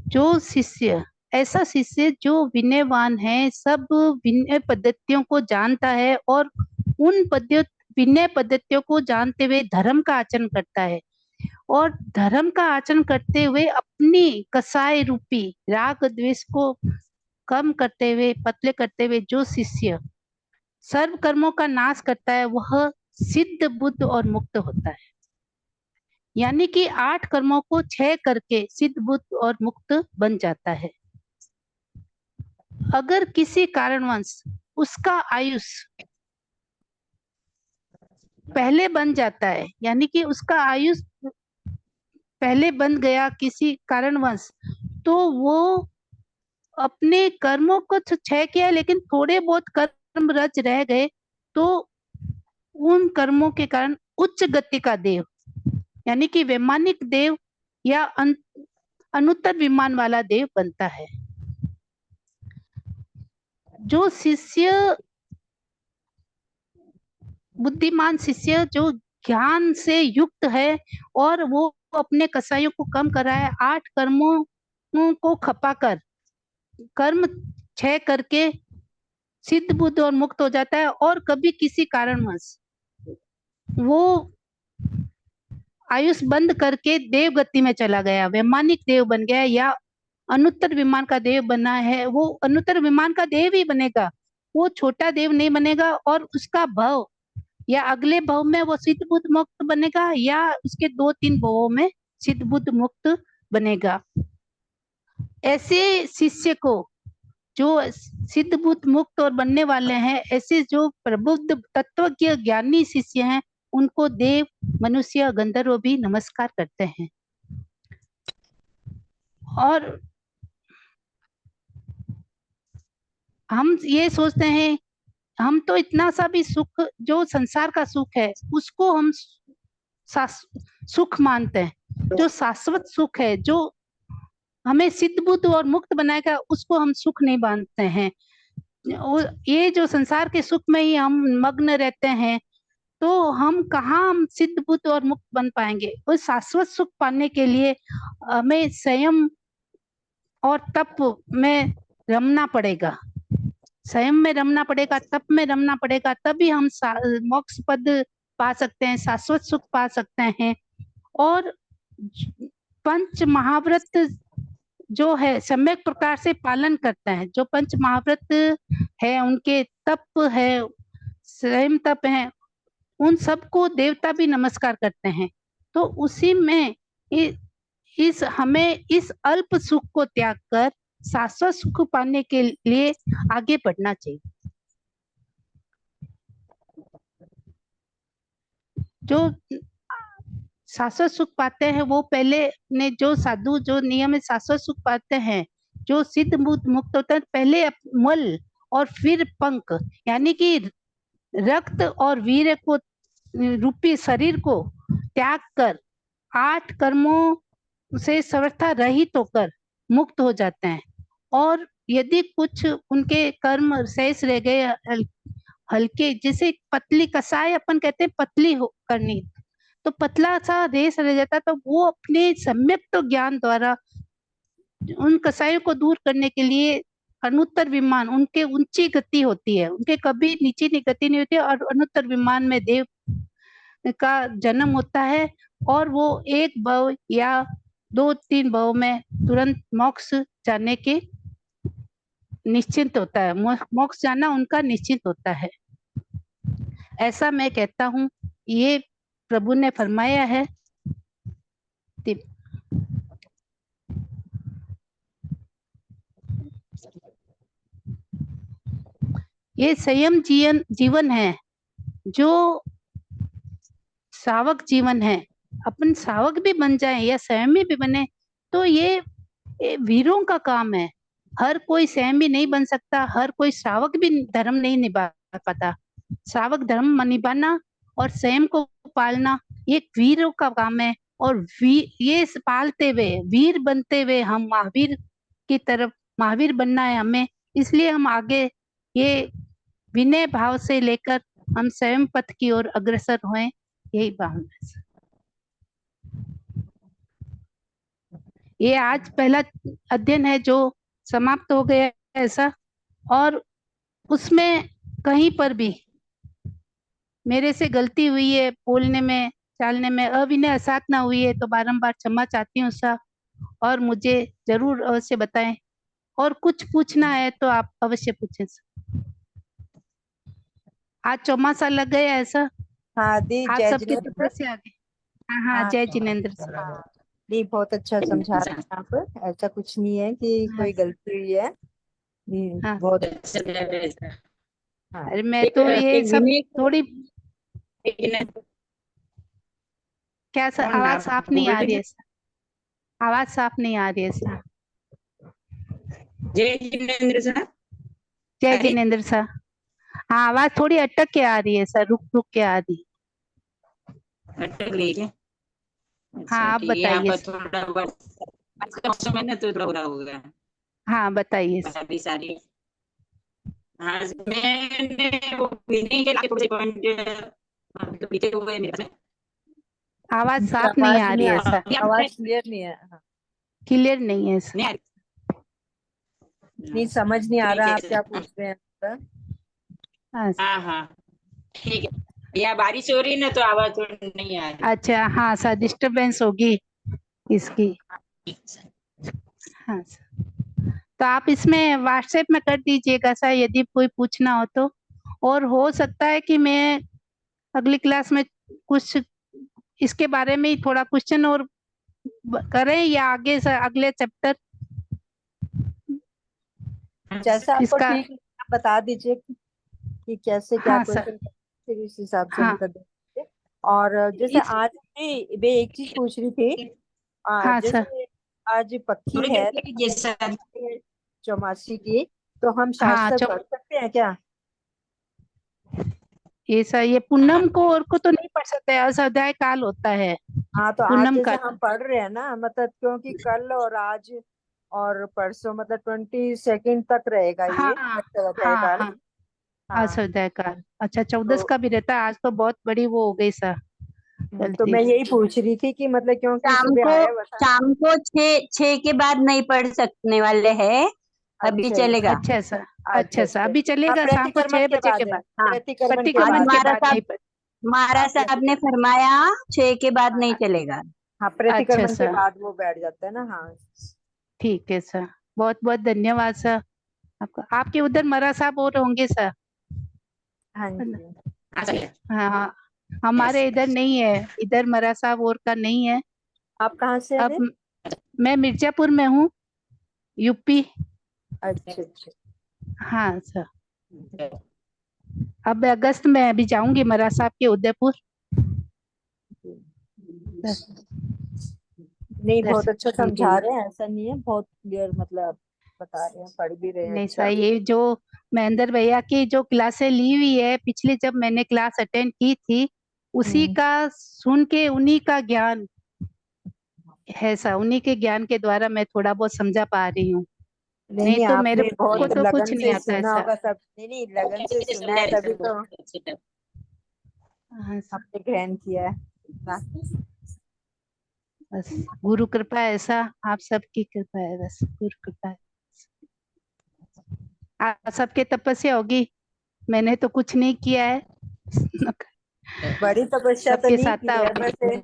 जो शिष्य, ऐसा शिष्य जो विनयवान है, सब विनय पद्धतियों को जानता है और उन विनय पद्धतियों को जानते हुए धर्म का आचरण करता है, और धर्म का आचरण करते हुए अपनी कसाय रूपी राग द्वेष को कम करते हुए, पतले करते हुए जो शिष्य सर्व कर्मों का नाश करता है, वह सिद्ध बुद्ध और मुक्त होता है। यानी कि 8 कर्मों को 6 करके सिद्ध बुद्ध और मुक्त बन जाता है। अगर किसी कारणवश उसका आयुष पहले बन जाता है, यानी कि उसका आयुष पहले बन गया किसी कारणवश, तो वो अपने कर्मों को 6 किया लेकिन थोड़े बहुत कर्म रच रह गए, तो उन कर्मों के कारण उच्च गति का देव, यानी कि वैमानिक देव या अनुत्तर विमान वाला देव बनता है। जो शिष्य, बुद्धिमान शिष्य जो ज्ञान से युक्त है और वो अपने कसायों को कम कर रहा है, 8 कर्मों को खपाकर कर्म क्षय करके सिद्ध बुद्ध और मुक्त हो जाता है, और कभी किसी कारणवश वो आयुष बंद करके देव गति में चला गया, वैमानिक देव बन गया, या अनुत्तर विमान का देव बना है, वो अनुत्तर विमान का देव ही बनेगा, वो छोटा देव नहीं बनेगा। और उसका भव या अगले भव में वो सिद्ध बुद्ध मुक्त बनेगा, या उसके 2-3 भवों में सिद्ध बुद्ध मुक्त बनेगा। ऐसे शिष्य को जो सिद्ध बुद्ध मुक्त और बनने वाले हैं, ऐसे जो प्रबुद्ध तत्वज्ञ ज्ञानी शिष्य हैं, उनको देव, मनुष्य, गंधर्व भी नमस्कार करते हैं। और हम ये सोचते हैं, हम तो इतना सा भी सुख, जो संसार का सुख है, उसको हम सुख मानते हैं। जो शाश्वत सुख है, जो हमें सिद्ध बुद्ध और मुक्त बनाएगा, उसको हम सुख नहीं मानते हैं। ये जो संसार के सुख में ही हम मग्न रहते हैं, तो हम कहाँ हम सिद्ध बुद्ध और मुक्त बन पाएंगे। उस शाश्वत सुख पाने के लिए हमें संयम और तप में रमना पड़ेगा, संयम में रमना पड़ेगा, तप में रमना पड़ेगा, तभी हम मोक्ष पद पा सकते हैं, शाश्वत सुख पा सकते हैं। और पंच महाव्रत जो है सम्यक प्रकार से पालन करता है, जो पंच महाव्रत है, उनके तप है, स्वयं तप है, उन सबको देवता भी नमस्कार करते हैं। तो उसी में हमें इस अल्प सुख को त्याग कर शाश्वत सुख पाने के लिए आगे बढ़ना चाहिए। जो शाश्वत सुख पाते हैं, वो पहले ने जो साधु जो नियम में शाश्वत सुख पाते हैं, जो सिद्ध मुक्त होते हैं, पहले मल और फिर पंख, यानी कि रक्त और वीर्य को रूपी शरीर को त्याग कर 8 कर्मों से सर्वथा रहित होकर मुक्त हो जाते हैं। और यदि कुछ उनके कर्म शेष रह गए हल्के, जैसे पतली कसाय अपन कहते हैं, पतली करनी, तो पतला सा रेस रह जाता, तो वो अपने सम्यक तो ज्ञान द्वारा उन कसायों को दूर करने के लिए अनुत्तर विमान, उनके ऊंची गति होती है, उनके कभी नीचे गति नहीं होती, और अनुत्तर विमान में देव का जन्म होता है, और वो एक भव या 2-3 भव में तुरंत मोक्ष जाने के निश्चिंत होता है, मोक्ष जाना उनका निश्चित होता है। ऐसा मैं कहता हूँ, ये प्रभु ने फरमाया है। ये संयम जीवन है, जो सावक जीवन है। अपन सावक भी बन जाए या संयमी भी बने, तो ये वीरों का काम है। हर कोई संयमी नहीं बन सकता, हर कोई श्रावक भी धर्म नहीं निभा पाता। श्रावक धर्म निभाना और संयम को पालना ये वीरों का काम है। और ये पालते हुए वीर बनते हुए हम महावीर की तरफ, महावीर बनना है हमें। इसलिए हम आगे ये विनय भाव से लेकर हम स्वयं पथ की ओर अग्रसर हुए, यही भावना है। ये आज पहला अध्ययन है जो समाप्त हो गया ऐसा, और उसमें कहीं पर भी मेरे से गलती हुई है, बोलने में, चालने में अविनय असाधना हुई है, तो बारंबार क्षमा चाहती हूँ सर, और मुझे जरूर अवश्य बताएं। और कुछ पूछना है तो आप अवश्य पूछें सर। आज चौमासा लग गया ऐसा। हाँ दी, आज जय सबके जिनेंद्र। से आगे। हाँ, जय जिनेंद्र सर। दी बहुत अच्छा समझा रहे हैं आप, ऐसा कुछ नहीं है कि कोई गलती हुई है। हाँ, बहुत अच्छा। हाँ, अरे मैं तो ये सब थोड़ी, क्या सर आवाज साफ नहीं आ रही है सर, आवाज साफ नहीं आ रही है सर। जय जिनेंद्र सर। जय जिनेंद्र सर। हाँ, आवाज थोड़ी अटक के आ रही है सर, रुक रुक के आ रही। अटक रही है। हाँ, आप बताइए। थोड़ा मौसम है ना, तो थोड़ा बुरा हो गया। हाँ, बताइए। अभी सारी हाँ, मैंने वो नहीं के थोड़े पॉइंट तो लिखे हुए हैं मेरे पास में। आवाज इसकी साफ नहीं आवाज आ नहीं रही है आ सर, नहीं आवाज क्लियर नहीं है। हाँ। क्लियर नहीं है सर। नहीं आ रही। नहीं समझ नहीं आ ठीक रहा है आप क्या सर। पूछ रहे हैं सर। हाँ, हाँ हाँ, ठीक है। यहाँ बारिश हो रही है ना, तो आवाज थोड़ी नहीं आ रही। अच्छा हाँ सर, डिस्टरबेंस होगी इसकी। हाँ सर, तो आप इसमें व्हाट्सएप में कर दीजिएगा सर यदि कोई पूछना हो तो। और हो सकता है कि मैं अगली क्लास में कुछ इसके बारे में ही थोड़ा क्वेश्चन और करें, या आगे से अगले चैप्टर जैसा आपको इसका। ठीक लगे आप बता दीजिए कि कैसे क्या हाँ सर। क्वेश्चन, फिर उस हिसाब से हम हाँ कर देंगे। और जैसे इस आज मैं एक चीज पूछ रही थी। हाँ सर। जैसे आज पक्की थोड़ी है जल्दी कीजिए सर। चौमासी की, तो हम हाँ शास्त्र पढ़ सकते हैं क्या? ये सर, ये पूनम को और को तो नहीं पढ़ सकते, असाध्याय काल होता है हाँ तो आज पूनम जैसे का। हम पढ़ रहे हैं ना, मतलब क्योंकि कल और आज और परसों मतलब 22 तक रहेगा हाँ ये अष्टोध्याय हाँ काल। हाँ, हाँ असाध्याय काल। अच्छा 14 तो का भी रहता है, आज तो बहुत बड़ी वो हो गई सर तो गलती। मैं यही पूछ रही थी कि मतलब क्योंकि शाम सुबह को आया हुआ था। शाम को 6 के बाद नहीं पढ़ सकने वाले हैं। अभी अच्छा चलेगा। अच्छा सर। अच्छा अच्छा सर, अच्छा। अभी हाँ चलेगा शाम को प्रतिक्रमण 6 के बजे के बाद है, बाद। हाँ, प्रतिक्रमण के आज प्रतिक्रमण बाद के है। बाद नहीं पढ़। महाराज हाँ साहब ने फरमाया 6 के बाद नहीं चलेगा। हाँ अच्छा प्रतिक्रमण के सर, बाद वो बैठ जाता है ना। हाँ ठीक है सर, बहुत बहुत धन्यवाद सर आपका। आपके उधर मरा साहब और होंगे सर? हाँ जी। हाँ सर। हाँ हाँ, यस। हमारे इधर नहीं है, इधर मरा साहब और का नहीं है। आप कहाँ से अब हैं? मैं मिर्जापुर में हूँ, यूपी। अच्छा अच्छा। हाँ सर, अब अगस्त में अभी जाऊंगी मरा साहब के उदयपुर नहीं बहुत दर्शन अच्छा करने के समझा लिए। रहे हैं, ऐसा नहीं है, बहुत क्लियर मतलब बता रहे हैं, पढ़ भी रहे हैं नहीं सर, अच्छा। ये जो महेंद्र भैया की जो क्लासें ली हुई है पिछले, जब मैंने क्लास अटेंड की थी उसी हम्म। का सुन के, उन्हीं का ज्ञान है सर, उन्हीं के ज्ञान के द्वारा मैं थोड़ा बहुत समझा पा रही हूँ। नहीं नहीं नहीं तो मेरे आपने को बहुत तो कुछ लगन नहीं से आता है सुना सर। होगा सब, नहीं नहीं लगन से अच्छे सुना समझा है रहे तभी सर, तो बहुत अच्छे से। हाँ सर, आपने ग्रहण किया है इतना। बस गुरु कृपा ऐसा, आप सबकी कृपा है, बस गुरु कृपा है। आप सबके तपस्या होगी, मैंने तो कुछ नहीं किया है बड़ी तपस्या तो सबके नहीं साथ की है होगी। वैसे,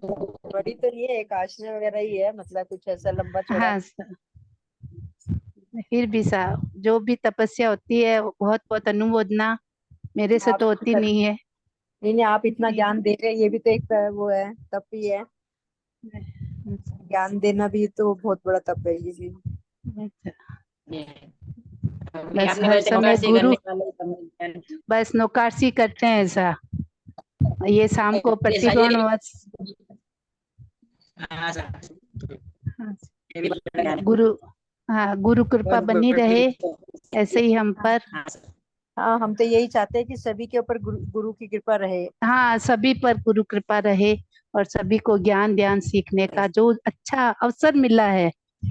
बड़ी तो नहीं है, एक आश्रम वगैरह ही है, मतलब कुछ ऐसा लंबा चौड़ा हाँ सर, फिर भी सर जो भी तपस्या होती है वो बहुत बहुत अनुमोदना, मेरे से आप तो होती नहीं है। नहीं नहीं आप इतना ज्ञान दे रहे हैं, ये भी तो एक वो है, तप ही है। ज्ञान देना भी तो बहुत बड़ा तप है ये भी। अभी बस आपने हर वैसे समय नौकरी गुरु, करने वाले समझ। बस नौकरसी करते हैं ऐसा, ये शाम को जैसा ये प्रतिकोण बस। हाँ सर, हाँ, ये भी बहुत बड़ा है। गुरु, हाँ गुरु कृपा बहुत बनी बड़ी। रहे ऐसे ही हम पर। हाँ सर। हाँ हम तो यही चाहते हैं कि सभी के ऊपर गुरु की कृपा रहे। हाँ सभी पर गुरु कृपा रहे, और सभी को ज्ञान ध्यान सीखने का जो अच्छा अवसर मिला है,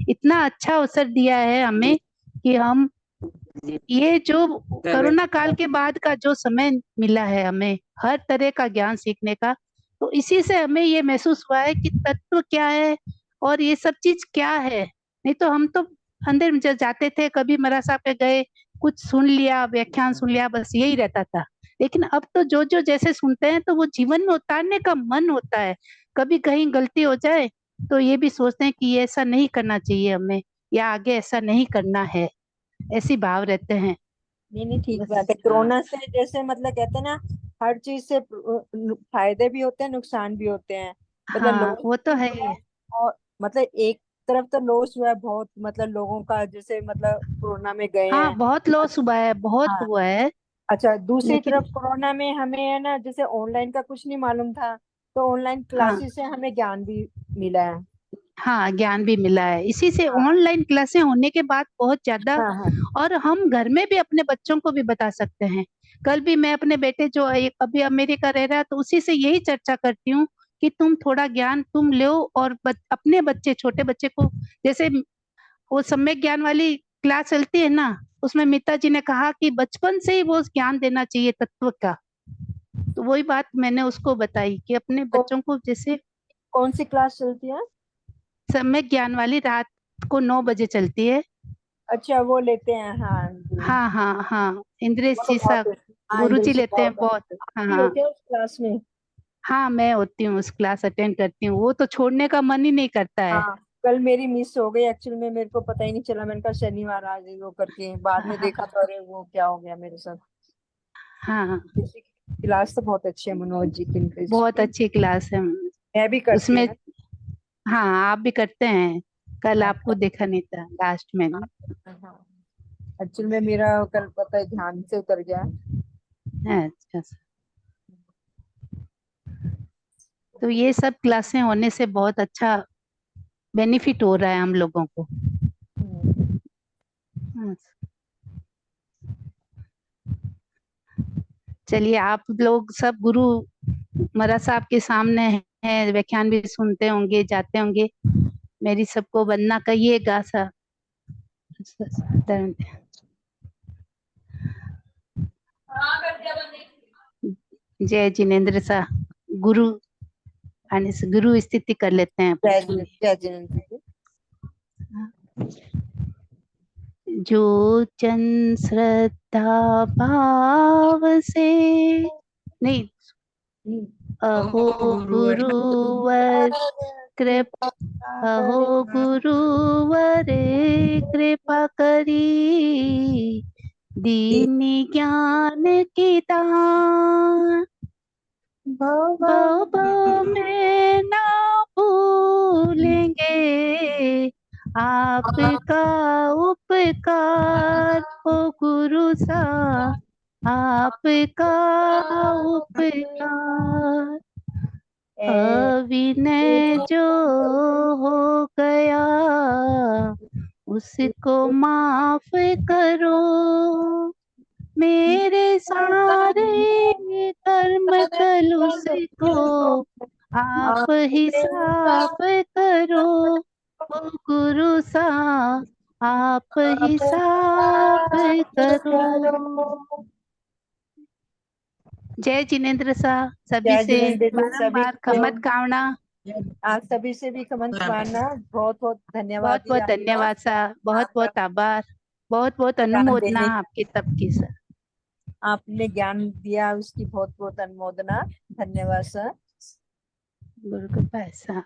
इतना अच्छा अवसर दिया है हमें कि हम ये जो कोरोना काल के बाद का जो समय मिला है हमें हर तरह का ज्ञान सीखने का, तो इसी से हमें ये महसूस हुआ है कि तत्व क्या है और ये सब चीज क्या है। नहीं तो हम तो अंदर में जाते थे, कभी मरा साहब के गए, कुछ सुन लिया, व्याख्यान सुन लिया, बस यही रहता था। लेकिन अब तो जो जो जैसे सुनते हैं तो वो जीवन में उतारने का मन होता है। कभी कहीं गलती हो जाए तो ये भी सोचते हैं कि ये ऐसा नहीं करना चाहिए हमें, या आगे ऐसा नहीं करना है, ऐसी भाव रहते हैं। नहीं नहीं ठीक बस बात है। कोरोना से जैसे मतलब कहते हैं ना, हर चीज से फायदे भी होते हैं नुकसान भी होते हैं। मतलब हाँ लॉस वो तो भी है हुआ ही। है, और मतलब एक तरफ तो लॉस हुआ है बहुत, मतलब लोगों का जैसे मतलब कोरोना में गए हाँ हैं। बहुत लॉस हुआ है, बहुत हाँ हुआ है। अच्छा, दूसरी लेकिन तरफ कोरोना में हमें है ना, जैसे ऑनलाइन का कुछ नहीं मालूम था, तो ऑनलाइन हाँ क्लासेस से हमें ज्ञान भी मिला है। हाँ, ज्ञान भी मिला है इसी से, हाँ ऑनलाइन क्लासें होने के बाद बहुत ज्यादा। हाँ हाँ और हम घर में भी अपने बच्चों को भी बता सकते हैं। कल भी मैं अपने बेटे जो अभी अमेरिका रह रहा है, तो उसी से यही चर्चा करती हूँ कि तुम थोड़ा ज्ञान लो, और अपने बच्चे, छोटे बच्चे को, जैसे वो सम्यक ज्ञान वाली क्लास चलती है ना, उसमें मीता जी ने कहा कि बचपन से ही वो ज्ञान देना चाहिए तत्व का। तो वही बात मैंने उसको बताई कि अपने बच्चों को जैसे कौन सी क्लास चलती है? सम्यक ज्ञान वाली रात को 9 बजे चलती है। अच्छा, वो लेते हैं, हाँ जी। हाँ हाँ हाँ, इंद्रेश वो तो जी सा बहुत, हाँ, गुरु इंद्र जी जी लेते हैं बहुत बहुत। हाँ आप भी हाँ होते हैं उस क्लास में? हाँ, मैं होती हूँ, उस क्लास अटेंड करती हूँ, वो तो छोड़ने का मन ही नहीं करता है। हाँ, कल मेरी मिस हो गई एक्चुअल में, मेरे को पता ही नहीं चला, मैंने कहा शनिवार आ गई वो करके, बाद में हाँ देखा तो अरे वो क्या हो गया मेरे साथ। हाँ हाँ, क्लास तो बहुत अच्छी है मनोज जी की, इंग्लिश बहुत की। अच्छी क्लास है मैं भी करती उसमें। हूँ। हाँ, आप भी करते हैं? कल हाँ, आपको देखा नहीं था लास्ट में। हाँ, एक्चुअल में मेरा कल पता है ध्यान से उतर गया। अच्छा, तो ये सब क्लासें होने से बहुत अच्छा बेनिफिट हो रहा है हम लोगों को। चलिए, आप लोग सब गुरु महाराज साहब के सामने हैं, व्याख्यान भी सुनते होंगे, जाते होंगे, मेरी सबको वंदना कहिएगा सा। जय जिनेन्द्र सा। गुरु आने से गुरु स्थिति कर लेते हैं जय अपन। जय जिनेन्द्र जी। जो जन श्रद्धा भाव से, नहीं, अहो गुरुवर कृपा, अहो गुरुवर कृपा करी, दीन ज्ञान की दान, भव में ना भूलेंगे आपका उपकार, ओ गुरु सा आपका उपकार। अविनय जो हो गया उसको माफ करो, मेरे सारे कर्म कलुष को आप ही साफ करो, ओ गुरु सा आप ही साफ करो। जय जिनेन्द्र सा। सभी जय से जिनेन्द्र जी, सभी बारंबार को खमत कामना। आप सभी से भी कमेंट मारना, बहुत बहुत धन्यवाद बहुत जी बहुत आपका, धन्यवाद सा, बहुत आपका बहुत आभार, बहुत बहुत ज्ञान अनुमोदना देने, आपके सबकी सर। आपने ज्ञान दिया उसकी बहुत बहुत अनुमोदना, धन्यवाद सर। गुरु कृपा ऐसा।